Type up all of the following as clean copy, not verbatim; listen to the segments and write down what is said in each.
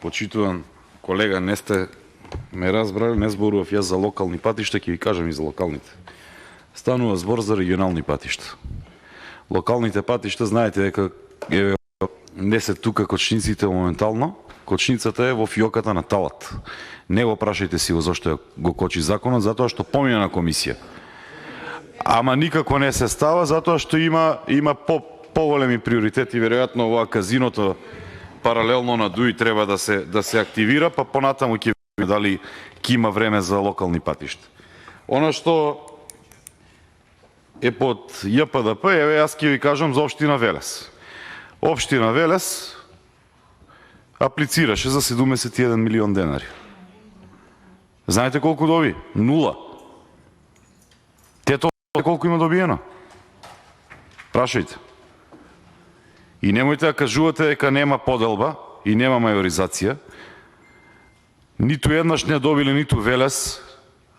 Почитуван колега, не сте ме разбрали, не зборував јас за локални патишта, ќе ви кажам и за локалните. Станува збор за регионални патишта. Локалните патишта, знаете дека не се тука кочниците моментално, кочницата е во фиоката на Талат. Не го прашајте си го зашто го кочи законот, затоа што помина на комисија. Ама никако не се става, затоа што има поголеми приоритети, веројатно ова казиното паралелно на ДУИ треба да се активира, па понатаму ќе видиме дали ќе има време за локални патишта. Она што е под ЈПДП, еве јас ќе ви кажам за општина Велес. Општина Велес аплицираше за 71 милион денари. Знаете колку доби? 0. Те тоа колку има добиено? Прашајте. И немојте да кажувате дека нема поделба и нема мајоризација. Ниту еднаш не добиле ниту Велес.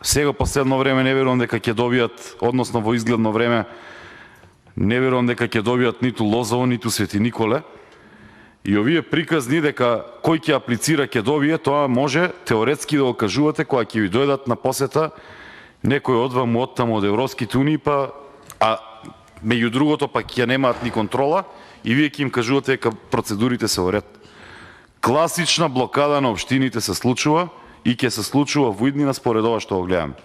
Сега последно време не верувам дека ќе добијат, односно во изгледно време не верувам дека ќе добијат ниту Лозово, ниту Свети Николе. И овие приказни дека кој ќе аплицира ќе добие, тоа може теоретски да го кажувате кога ќе ви дојдат на посета некој од вам од таму од Европските унии, а меѓу другото пак ќе немаат ни контрола и вие ќе им кажувате дека процедурите се во ред. Класична блокада на општините се случува и ќе се случува во иднина според ова што го гледаме.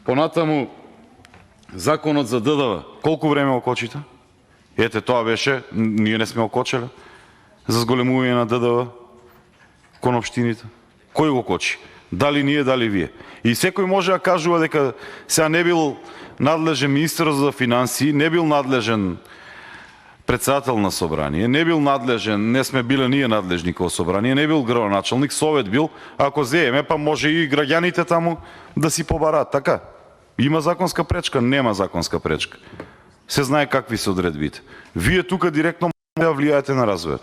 Понатаму, законот за ДДВ, колку време го кочите? Ете, тоа беше, ние не сме го кочеле, за зголемување на ДДВ кон општините. Кој го кочи? Дали ние, дали вие? И секој може да кажува дека сега не бил надлежен министер за финансии, не бил надлежен председател на собрание, не бил надлежен, не сме биле ние надлежни кога собрание, не бил градоначалник, совет бил, ако зееме, па може и граѓаните таму да си побараат, така? Има законска пречка? Нема законска пречка. Се знае какви се одредбите. Вие тука директно може да влијаете на развојот.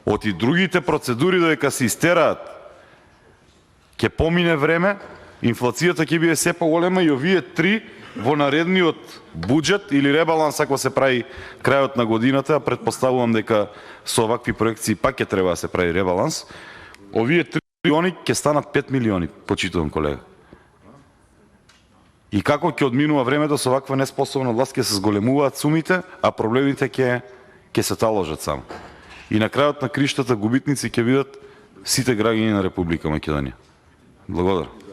Од и другите процедури додека се истераат, ќе помине време, инфлацијата ќе биде се поголема и овие три во наредниот буџет или ребаланс ако се прави крајот на годината, а предпоставувам дека со овакви проекции пак ќе треба да се прави ребаланс, овие 3 милиони ќе станат 5 милиони, почитувам колега. И како ќе одминува времето со оваква неспособна власт, ќе се зголемуваат сумите, а проблемите ќе се таложат само. И на крајот на криштата губитници ќе бидат сите граѓани на Република Македонија. Благодарам.